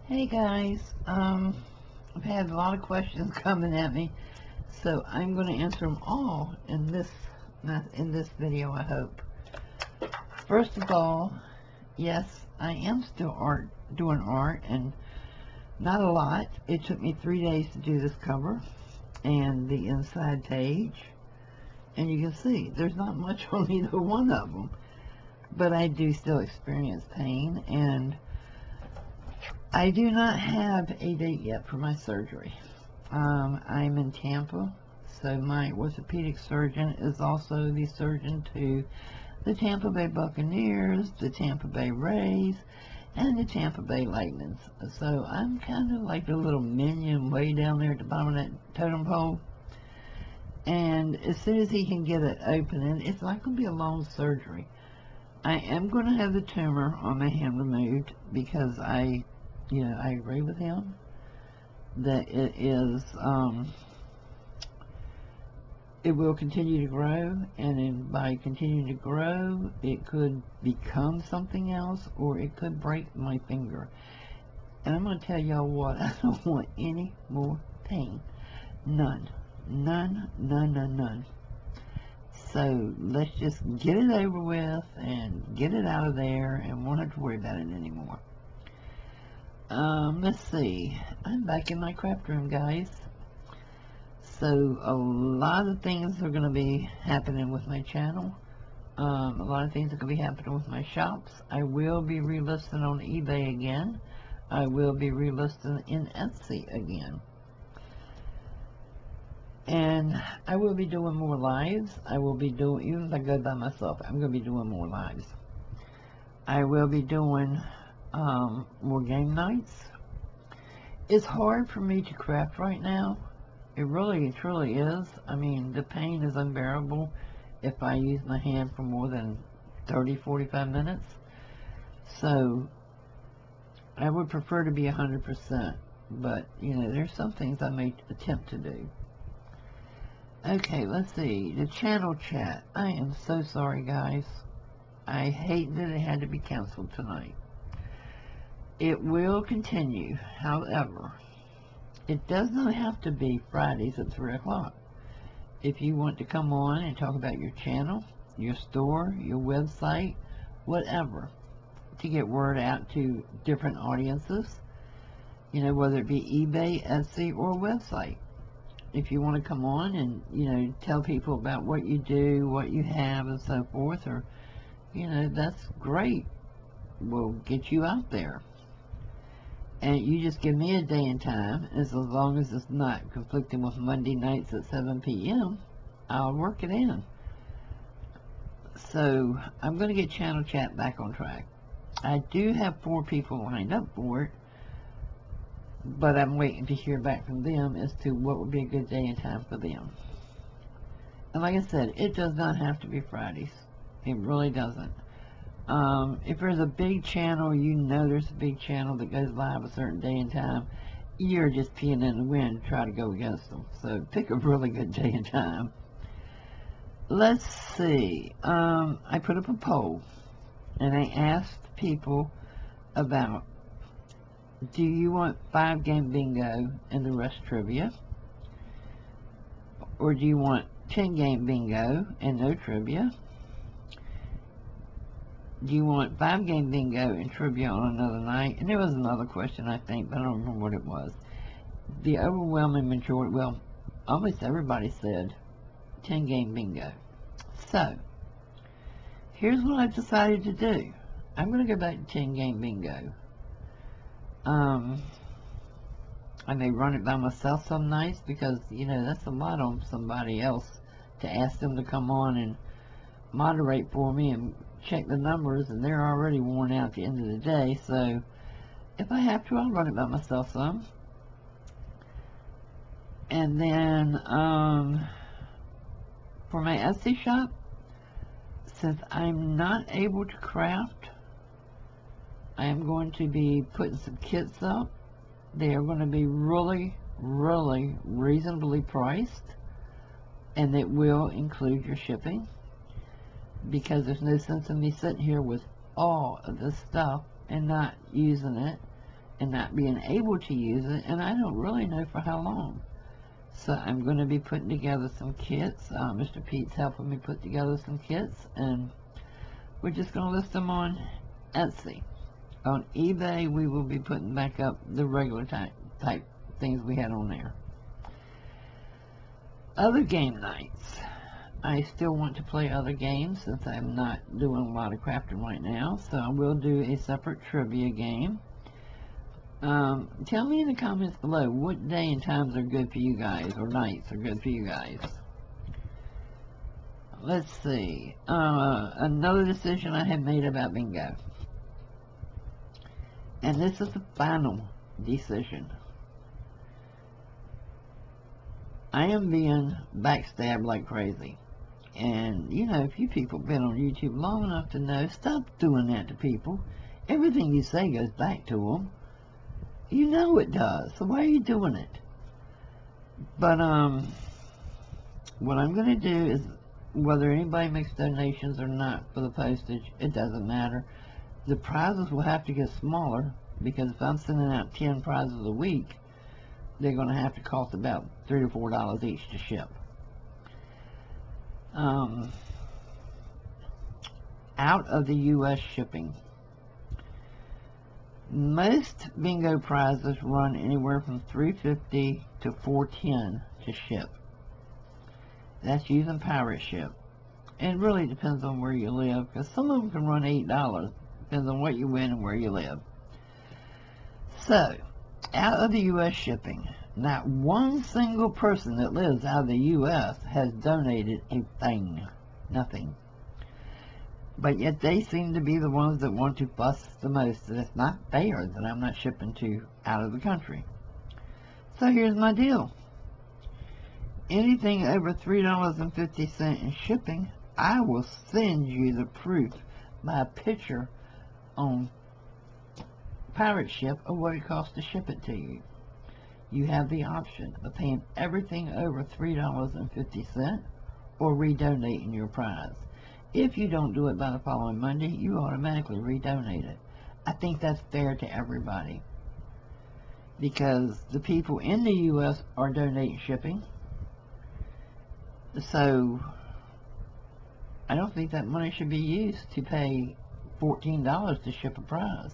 Hey guys, I've had a lot of questions coming at me, so I'm going to answer them all in this video, I hope. First of all, yes, I am still doing art, and not a lot. It took me 3 days to do this cover and the inside page, and you can see there's not much on either one of them, but I do still experience pain, and I do not have a date yet for my surgery. I'm in Tampa, so my orthopedic surgeon is also the surgeon to the Tampa Bay Buccaneers, the Tampa Bay Rays, and the Tampa Bay Lightning. So I'm kind of like a little minion way down there at the bottom of that totem pole. And as soon as he can get it open, and it's not going to be a long surgery. I am going to have the tumor on my hand removed because I agree with him that it will continue to grow, and by continuing to grow, it could become something else, or it could break my finger. And I'm going to tell y'all what, I don't want any more pain. None. None, none, none, none. So let's just get it over with and get it out of there, and won't have to worry about it anymore. Let's see. I'm back in my craft room, guys. So a lot of things are going to be happening with my channel. A lot of things are going to be happening with my shops. I will be relisting on eBay again. I will be relisting in Etsy again. And I will be doing more lives. I will be doing, even if I go by myself, I'm going to be doing more lives. I will be doing more game nights. It's hard for me to craft right now. It really, truly is. I mean, the pain is unbearable if I use my hand for more than 30-45 minutes. So I would prefer to be 100%, but there's some things I may attempt to do. Okay, let's see. The channel chat. I am so sorry, guys. I hate that it had to be canceled tonight. It will continue, however, it does not have to be Fridays at 3 o'clock. If you want to come on and talk about your channel, your store, your website, whatever, to get word out to different audiences, whether it be eBay, Etsy, or website. If you want to come on and, tell people about what you do, what you have, and so forth, or, that's great. We'll get you out there. And you just give me a day and time, as long as it's not conflicting with Monday nights at 7 p.m., I'll work it in. So, I'm going to get channel chat back on track. I do have 4 people lined up for it, but I'm waiting to hear back from them as to what would be a good day and time for them. And like I said, it does not have to be Fridays. It really doesn't. If there's a big channel, there's a big channel that goes live a certain day and time, you're just peeing in the wind to try to go against them. So pick a really good day and time. Let's see. I put up a poll, and I asked people about, do you want 5-game bingo and the rest trivia? Or do you want 10-game bingo and no trivia? Do you want 5-game bingo and trivia on another night? And there was another question, I think, but I don't remember what it was. The overwhelming majority, well, almost everybody said 10-game bingo. So, here's what I've decided to do. I'm going to go back to 10-game bingo. I may run it by myself some nights because, that's a lot on somebody else to ask them to come on and moderate for me and check the numbers, and they're already worn out at the end of the day. So if I have to, I'll run it by myself some. And then for my Etsy shop, since I'm not able to craft, I am going to be putting some kits up. They are going to be really, really reasonably priced, and it will include your shipping, because there's no sense in me sitting here with all of this stuff and not using it and not being able to use it, and I don't really know for how long. So I'm going to be putting together some kits. Mr. Pete's helping me put together some kits, and we're just going to list them on Etsy. On eBay, we will be putting back up the regular type things we had on there. Other game nights. I still want to play other games since I'm not doing a lot of crafting right now, so I will do a separate trivia game. Tell me in the comments below what day and times are good for you guys, or nights are good for you guys. Let's see. Another decision I have made about bingo. And this is the final decision. I am being backstabbed like crazy. And, you know, if you people have been on YouTube long enough to know, stop doing that to people. Everything you say goes back to them. You know it does, so why are you doing it? But, what I'm going to do is, whether anybody makes donations or not for the postage, it doesn't matter. The prizes will have to get smaller, because if I'm sending out 10 prizes a week, they're going to have to cost about $3 to $4 each to ship. Out of the U.S. shipping. Most bingo prizes run anywhere from $3.50 to $4.10 to ship. That's using pirate ship. And it really depends on where you live, because some of them can run $8. Depends on what you win and where you live. So, out of the U.S. shipping, not one single person that lives out of the U.S. has donated a thing. Nothing. But yet they seem to be the ones that want to fuss the most. And it's not fair that I'm not shipping to out of the country. So here's my deal. Anything over $3.50 in shipping, I will send you the proof by a picture on pirate ship of what it costs to ship it to you. You have the option of paying everything over $3.50 or redonating your prize. If you don't do it by the following Monday, you automatically redonate it. I think that's fair to everybody, because the people in the U.S. are donating shipping. So I don't think that money should be used to pay $14 to ship a prize.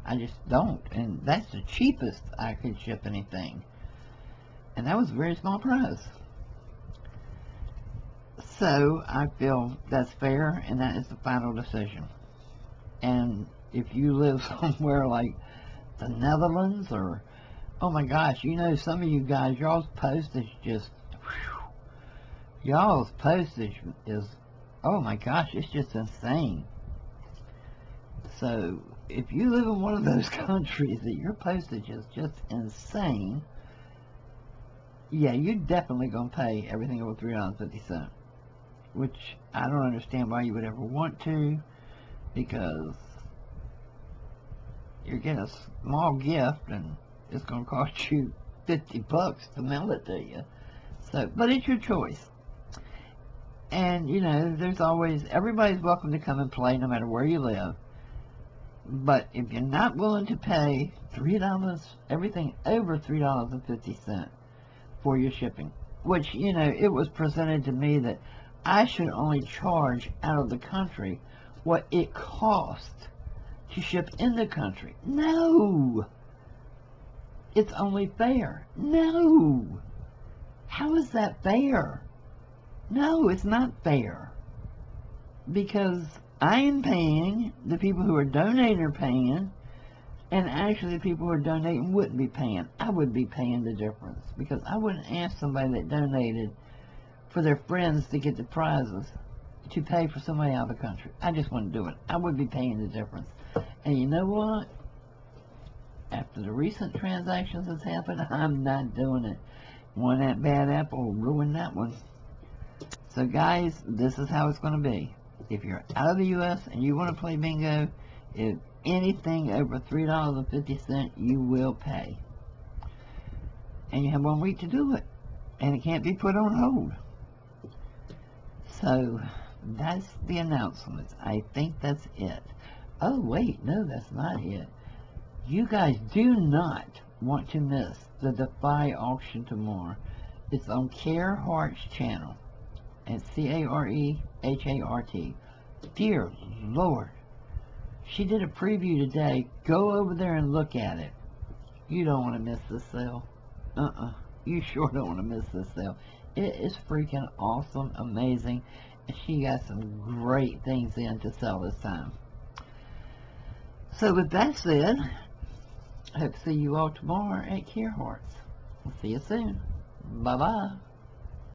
I just don't. And that's the cheapest I could ship anything. And that was a very small prize. So I feel that's fair, and that is the final decision. And if you live somewhere like the Netherlands, or, oh my gosh, you know, some of you guys, y'all's postage just, whew, y'all's postage is, oh my gosh, it's just insane. So if you live in one of those countries that your postage is just insane, yeah, you're definitely going to pay everything over $3.50, which I don't understand why you would ever want to, because you're getting a small gift and it's going to cost you $50 to mail it to you. So, but it's your choice. And, you know, there's always, everybody's welcome to come and play no matter where you live. But if you're not willing to pay $3, everything over $3.50 for your shipping, which, you know, it was presented to me that I should only charge out of the country what it costs to ship in the country. No! It's only fair. No! How is that fair? No, it's not fair. Because I am paying, the people who are donating are paying, and actually the people who are donating wouldn't be paying. I would be paying the difference, because I wouldn't ask somebody that donated for their friends to get the prizes to pay for somebody out of the country. I just wouldn't do it. I would be paying the difference. And you know what? After the recent transactions that's happened, I'm not doing it. One that bad apple will ruin that one. So guys, this is how it's going to be. If you're out of the U.S. and you want to play bingo, if anything over $3.50, you will pay. And you have 1 week to do it. And it can't be put on hold. So, that's the announcements. I think that's it. Oh, wait, no, that's not it. You guys do not want to miss the Defy auction tomorrow. It's on Care Heart's channel. It's CAREHART. Dear Lord. She did a preview today. Go over there and look at it. You don't want to miss this sale. You sure don't want to miss this sale. It is freaking awesome, amazing, and she got some great things in to sell this time. So with that said, I hope to see you all tomorrow at Care Hearts. We'll see you soon. Bye-bye.